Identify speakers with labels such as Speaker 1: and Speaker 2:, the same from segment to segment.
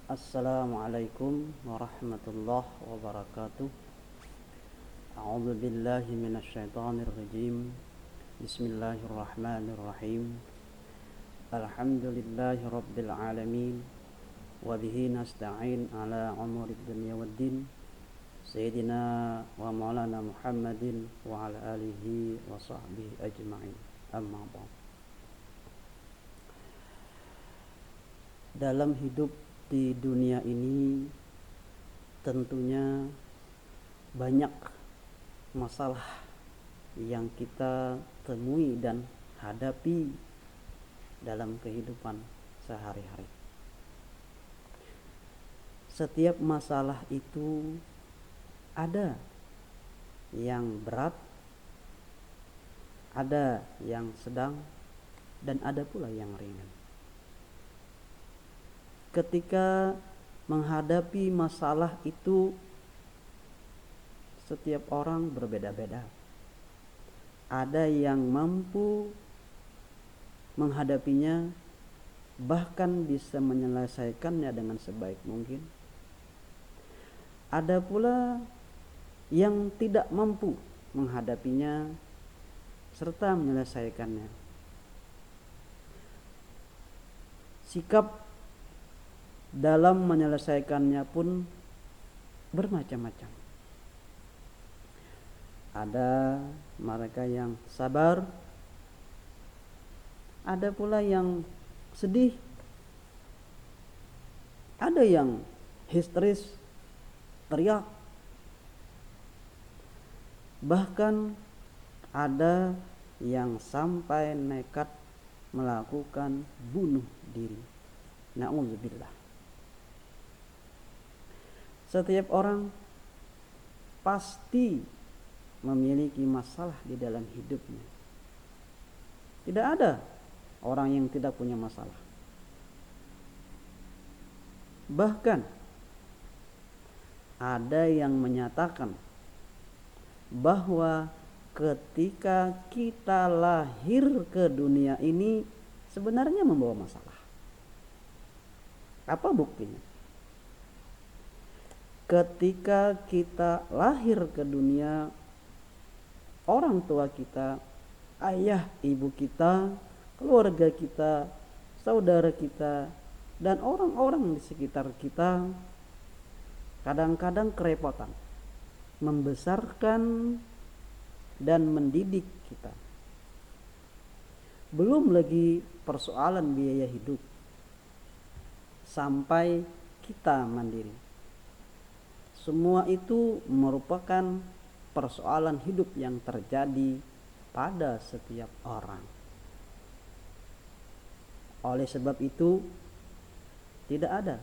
Speaker 1: Assalamualaikum warahmatullahi wabarakatuh. A'udzu billahi minasyaitonir rajim. Bismillahirrahmanirrahim. Alhamdulillahi rabbil alamin wa bihi nasta'in ala umurid dunya waddin. Sayyidina wa maulana Muhammadin wa ala alihi wa sahbihi ajma'in. Amma ba'd. Dalam hidup di dunia ini tentunya banyak masalah yang kita temui dan hadapi dalam kehidupan sehari-hari. Setiap masalah itu ada yang berat, ada yang sedang, dan ada pula yang ringan. Ketika menghadapi masalah itu, setiap orang berbeda-beda. Ada yang mampu menghadapinya, bahkan bisa menyelesaikannya dengan sebaik mungkin. Ada pula yang tidak mampu menghadapinya serta menyelesaikannya. Sikap dalam menyelesaikannya pun bermacam-macam. Ada mereka yang sabar, ada pula yang sedih, ada yang histeris, teriak, bahkan ada yang sampai nekat melakukan bunuh diri. Na'udzubillah. Setiap orang pasti memiliki masalah di dalam hidupnya. Tidak ada orang yang tidak punya masalah. Bahkan ada yang menyatakan bahwa ketika kita lahir ke dunia ini sebenarnya membawa masalah. Apa buktinya? Ketika kita lahir ke dunia, orang tua kita, ayah ibu kita, keluarga kita, saudara kita, dan orang-orang di sekitar kita kadang-kadang kerepotan membesarkan dan mendidik kita. Belum lagi persoalan biaya hidup sampai kita mandiri. Semua itu merupakan persoalan hidup yang terjadi pada setiap orang. Oleh sebab itu, tidak ada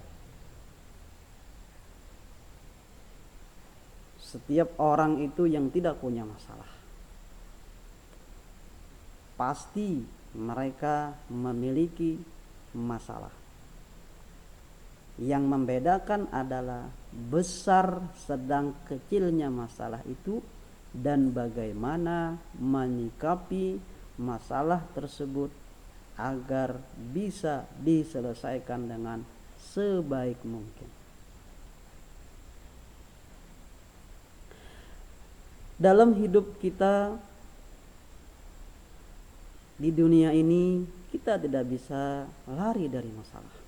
Speaker 1: setiap orang itu yang tidak punya masalah. Pasti mereka memiliki masalah. Yang membedakan adalah besar sedang kecilnya masalah itu dan bagaimana menyikapi masalah tersebut agar bisa diselesaikan dengan sebaik mungkin. Dalam hidup kita di dunia ini, kita tidak bisa lari dari masalah.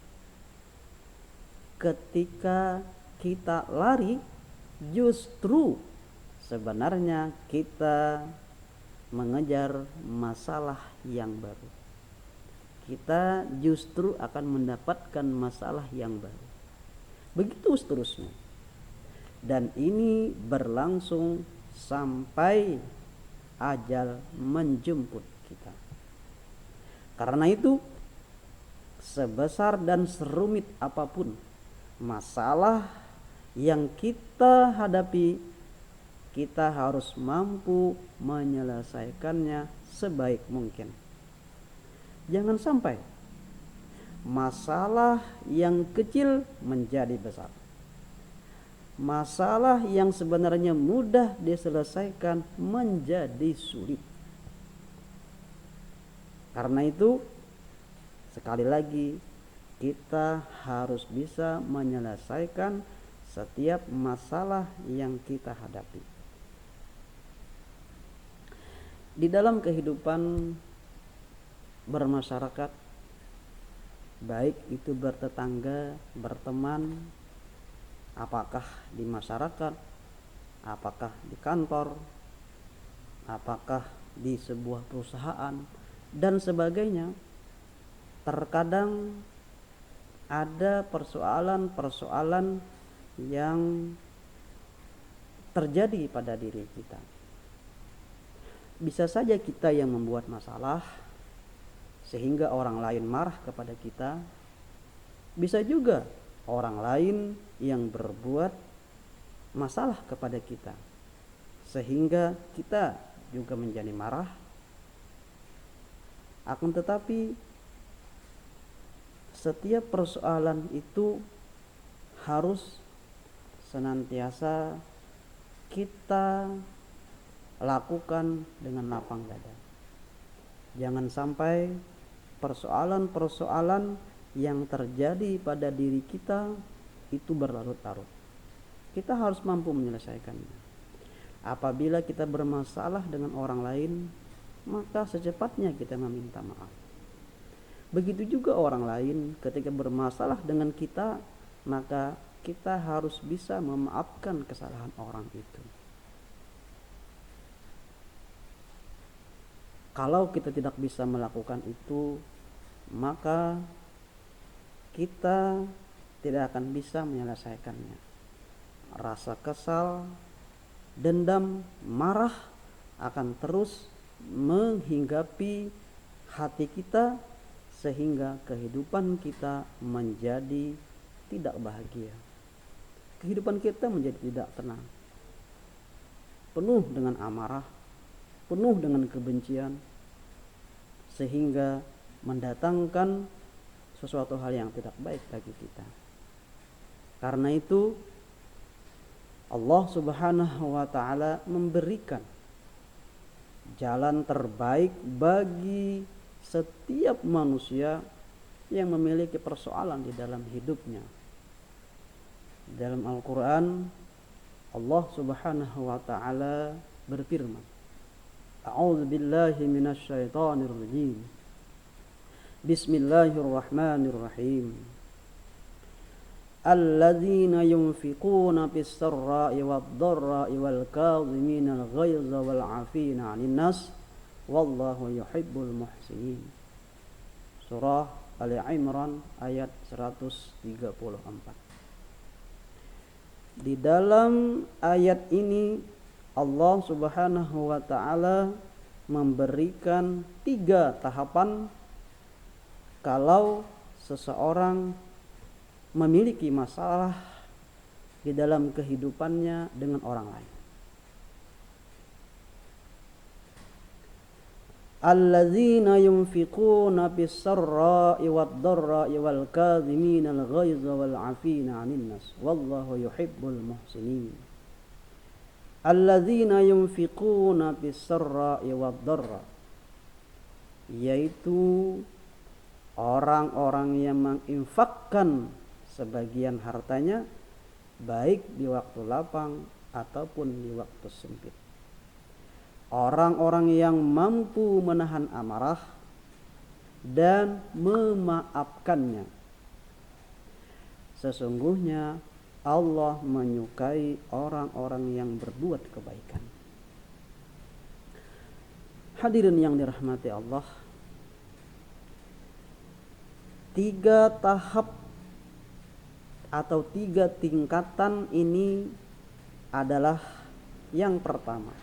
Speaker 1: Ketika kita lari, justru sebenarnya kita mengejar masalah yang baru. Kita justru akan mendapatkan masalah yang baru. Begitu seterusnya. Dan ini berlangsung sampai ajal menjemput kita. Karena itu, sebesar dan serumit apapun masalah yang kita hadapi, kita harus mampu menyelesaikannya sebaik mungkin. Jangan sampai masalah yang kecil menjadi besar. Masalah yang sebenarnya mudah diselesaikan menjadi sulit. Karena itu, sekali lagi, kita harus bisa menyelesaikan setiap masalah yang kita hadapi. Di dalam kehidupan bermasyarakat, baik itu bertetangga, berteman, apakah di masyarakat, apakah di kantor, apakah di sebuah perusahaan dan sebagainya, terkadang ada persoalan-persoalan yang terjadi pada diri kita. Bisa saja kita yang membuat masalah sehingga orang lain marah kepada kita. Bisa juga orang lain yang berbuat masalah kepada kita sehingga kita juga menjadi marah. Akan tetapi setiap persoalan itu harus senantiasa kita lakukan dengan lapang dada. Jangan sampai persoalan-persoalan yang terjadi pada diri kita itu berlarut-larut. Kita harus mampu menyelesaikannya. Apabila kita bermasalah dengan orang lain, maka secepatnya kita meminta maaf. Begitu juga orang lain ketika bermasalah dengan kita, maka kita harus bisa memaafkan kesalahan orang itu. Kalau kita tidak bisa melakukan itu, maka kita tidak akan bisa menyelesaikannya. Rasa kesal, dendam, marah akan terus menghinggapi hati kita sehingga kehidupan kita menjadi tidak bahagia. Kehidupan kita menjadi tidak tenang. Penuh dengan amarah, penuh dengan kebencian, sehingga mendatangkan sesuatu hal yang tidak baik bagi kita. Karena itu Allah Subhanahu wa ta'ala memberikan jalan terbaik bagi setiap manusia yang memiliki persoalan di dalam hidupnya. Dalam Al-Quran, Allah Subhanahu wa ta'ala berfirman, A'udzu billahi minasy syaithanir rajim. Bismillahirrahmanirrahim. Alladzina yunfiquna bis-sarra'i wad-dharra'i wal kadhimina al-ghaiza wal 'afina 'anil nas wallahu yuhibbul muhsinin. Surah Ali Imran ayat 134. Di dalam ayat ini Allah Subhanahu wa ta'ala memberikan 3 tahapan kalau seseorang memiliki masalah di dalam kehidupannya dengan orang lain. Alladzina yunfiquna bis-sarra'i wad-dharra'i wal kadhimina al-ghaiza wal 'afina 'anil nas wallahu yuhibbul muhsinin. Alladzina yunfiquna bis-sarra'i wad-dharra, yaitu orang-orang yang menginfakkan sebagian hartanya baik di waktu lapang ataupun di waktu sempit. Orang-orang yang mampu menahan amarah dan memaafkannya. Sesungguhnya Allah menyukai orang-orang yang berbuat kebaikan. Hadirin yang dirahmati Allah, 3 tahap atau 3 tingkatan ini adalah yang pertama.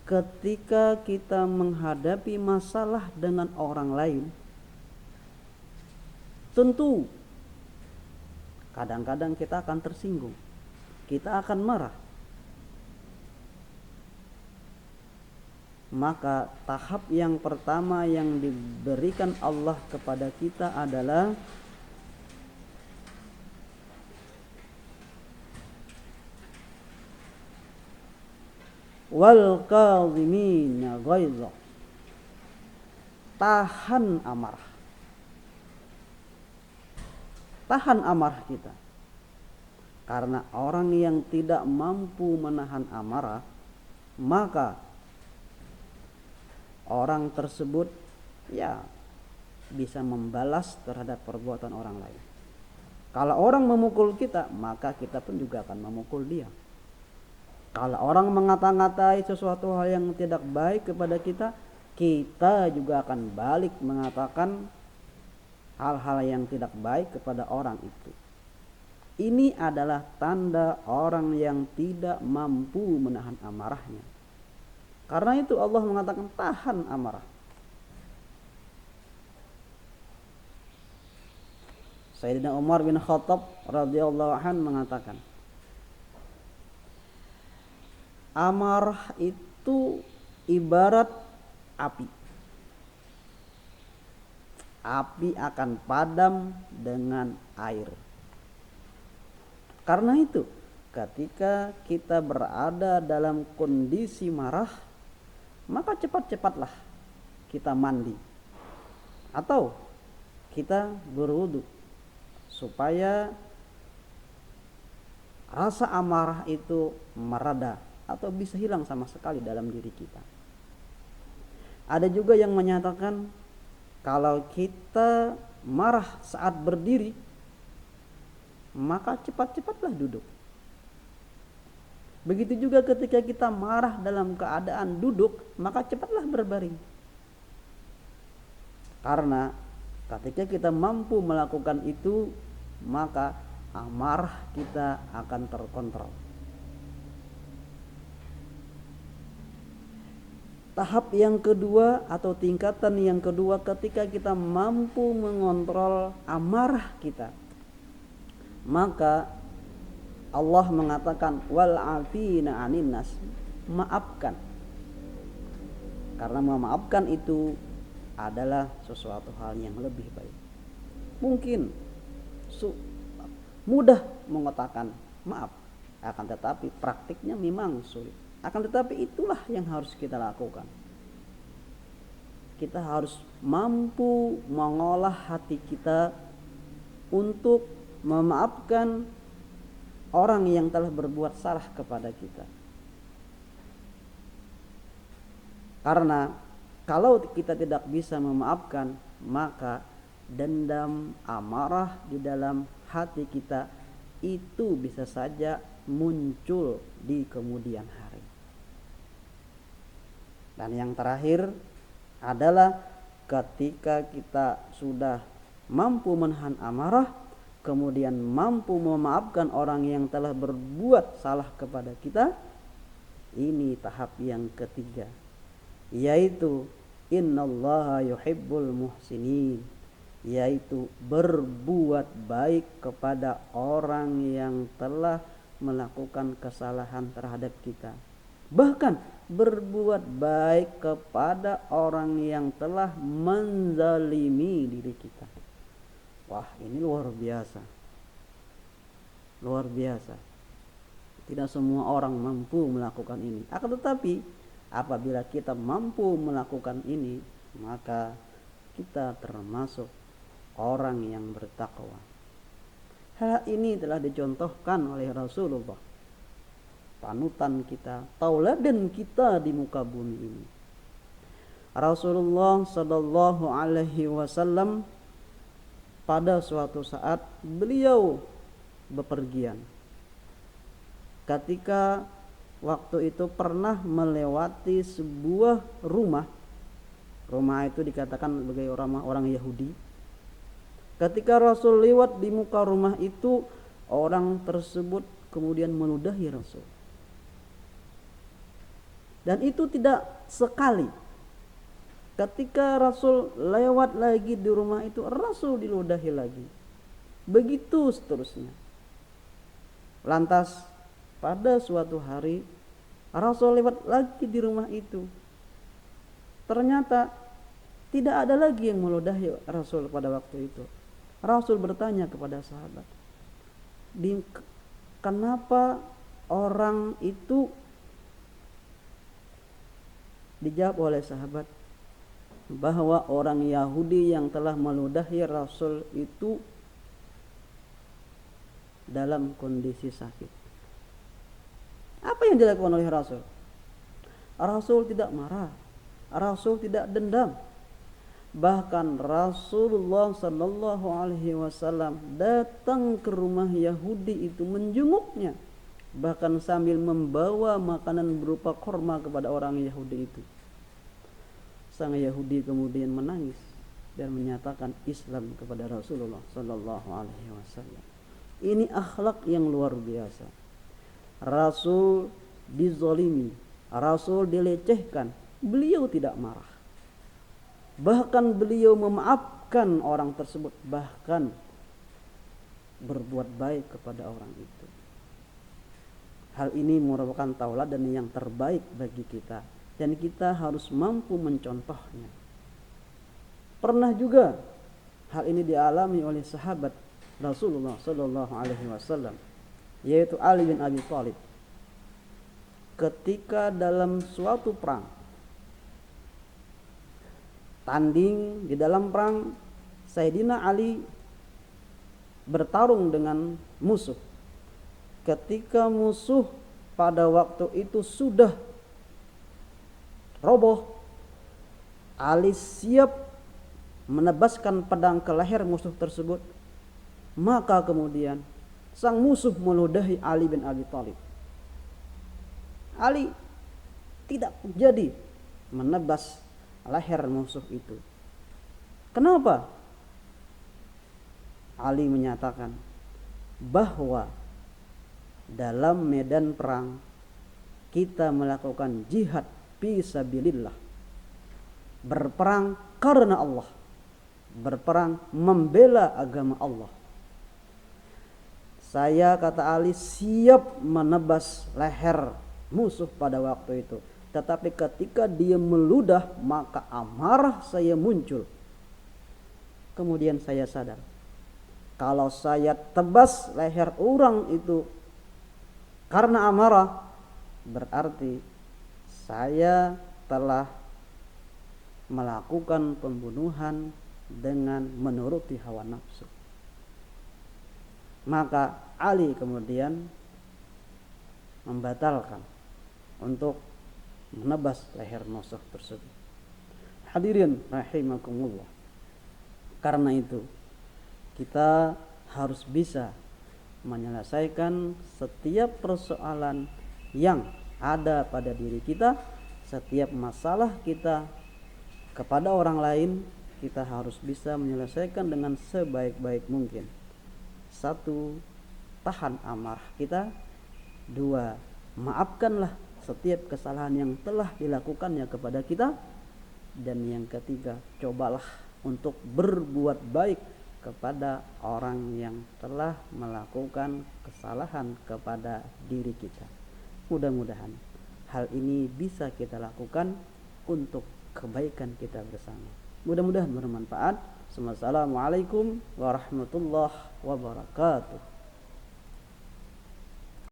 Speaker 1: Ketika kita menghadapi masalah dengan orang lain, tentu kadang-kadang kita akan tersinggung, kita akan marah. Maka tahap yang pertama yang diberikan Allah kepada kita adalah wal kadhimina ghaidha, tahan amarah. tahan amarah kita. Karena orang yang tidak mampu menahan amarah, maka orang tersebut ya bisa membalas terhadap perbuatan orang lain. Kalau orang memukul kita, maka kita pun juga akan memukul dia. Kalau orang mengata-ngatai sesuatu hal yang tidak baik kepada kita, kita juga akan balik mengatakan hal-hal yang tidak baik kepada orang itu. Ini adalah tanda orang yang tidak mampu menahan amarahnya. Karena itu Allah mengatakan tahan amarah. Sayyidina Umar bin Khattab radhiyallahu anhu mengatakan, amarah itu ibarat api. Api akan padam dengan air. Karena itu, ketika kita berada dalam kondisi marah, maka cepat-cepatlah kita mandi atau kita berwudu supaya rasa amarah itu mereda atau bisa hilang sama sekali dalam diri kita. Ada juga yang menyatakan kalau kita marah saat berdiri, maka cepat-cepatlah duduk. Begitu juga ketika kita marah dalam keadaan duduk, maka cepatlah berbaring. Karena ketika kita mampu melakukan itu, maka amarah kita akan terkontrol. Tahap yang kedua atau tingkatan yang kedua ketika kita mampu mengontrol amarah kita, maka Allah mengatakan wal afina 'anin nas, maafkan. Karena memaafkan itu adalah sesuatu hal yang lebih baik. Mungkin mudah mengatakan maaf, akan tetapi praktiknya memang sulit. Akan tetapi itulah yang harus kita lakukan. Kita harus mampu mengolah hati kita untuk memaafkan orang yang telah berbuat salah kepada kita. Karena kalau kita tidak bisa memaafkan, maka dendam, amarah di dalam hati kita itu bisa saja muncul di kemudian hari. Dan yang terakhir adalah ketika kita sudah mampu menahan amarah, kemudian mampu memaafkan orang yang telah berbuat salah kepada kita, ini tahap yang ketiga, yaitu innallaha yuhibbul muhsinin, yaitu berbuat baik kepada orang yang telah melakukan kesalahan terhadap kita. Bahkan berbuat baik kepada orang yang telah menzalimi diri kita. Wah, ini luar biasa. Luar biasa. Tidak semua orang mampu melakukan ini. Akan tetapi apabila kita mampu melakukan ini, maka kita termasuk orang yang bertakwa. Hal ini telah dicontohkan oleh Rasulullah, panutan kita, tauladan kita di muka bumi ini. Rasulullah sallallahu alaihi wasallam pada suatu saat beliau bepergian. Ketika waktu itu pernah melewati sebuah rumah. Rumah itu dikatakan sebagai orang Yahudi. Ketika Rasul lewat di muka rumah itu, orang tersebut kemudian meludahi Rasul. Dan itu tidak sekali. Ketika Rasul lewat lagi di rumah itu, Rasul diludahi lagi. Begitu seterusnya. Lantas pada suatu hari Rasul lewat lagi di rumah itu. Ternyata tidak ada lagi yang meludahi Rasul pada waktu itu. Rasul bertanya kepada sahabat, kenapa orang itu? Dijawab oleh sahabat bahwa orang Yahudi yang telah meludahi Rasul itu dalam kondisi sakit. Apa yang dilakukan oleh Rasul? Rasul tidak marah, Rasul tidak dendam. Bahkan Rasulullah Sallallahu Alaihi Wasallam datang ke rumah Yahudi itu menjenguknya, bahkan sambil membawa makanan berupa korma kepada orang Yahudi itu. Sang Yahudi kemudian menangis dan menyatakan Islam kepada Rasulullah Sallallahu Alaihi Wasallam. Ini akhlak yang luar biasa. Rasul dizolimi, Rasul dilecehkan, beliau tidak marah. Bahkan beliau memaafkan orang tersebut, bahkan berbuat baik kepada orang itu. Hal ini merupakan tauladan yang terbaik bagi kita, dan kita harus mampu mencontohnya. Pernah juga hal ini dialami oleh sahabat Rasulullah Sallallahu Alaihi Wasallam, yaitu Ali bin Abi Thalib. Ketika dalam suatu perang, tanding di dalam perang, Sayyidina Ali bertarung dengan musuh. Ketika musuh pada waktu itu sudah roboh, Ali siap menebaskan pedang ke leher musuh tersebut. Maka kemudian sang musuh meludahi Ali bin Abi Thalib. Ali tidak jadi menebas leher musuh itu. Kenapa? Ali menyatakan bahwa dalam medan perang kita melakukan jihad fi sabilillah, berperang karena Allah, berperang membela agama Allah. Saya, kata Ali, siap menebas leher musuh pada waktu itu. Tetapi ketika dia meludah, maka amarah saya muncul. Kemudian saya sadar, kalau saya tebas leher orang itu karena amarah, berarti saya telah melakukan pembunuhan dengan menuruti hawa nafsu. Maka Ali kemudian membatalkan untuk menebas leher musuh tersebut. Hadirin rahimakumullah. Karena itu kita harus bisa menyelesaikan setiap persoalan yang ada pada diri kita, setiap masalah kita kepada orang lain, kita harus bisa menyelesaikan dengan sebaik-baik mungkin. 1. Tahan amarah kita. 2. Maafkanlah setiap kesalahan yang telah dilakukannya kepada kita. Dan yang ketiga, cobalah untuk berbuat baik kepada orang yang telah melakukan kesalahan kepada diri kita. Mudah-mudahan hal ini bisa kita lakukan untuk kebaikan kita bersama. Mudah-mudahan bermanfaat. Wassalamualaikum warahmatullahi wabarakatuh.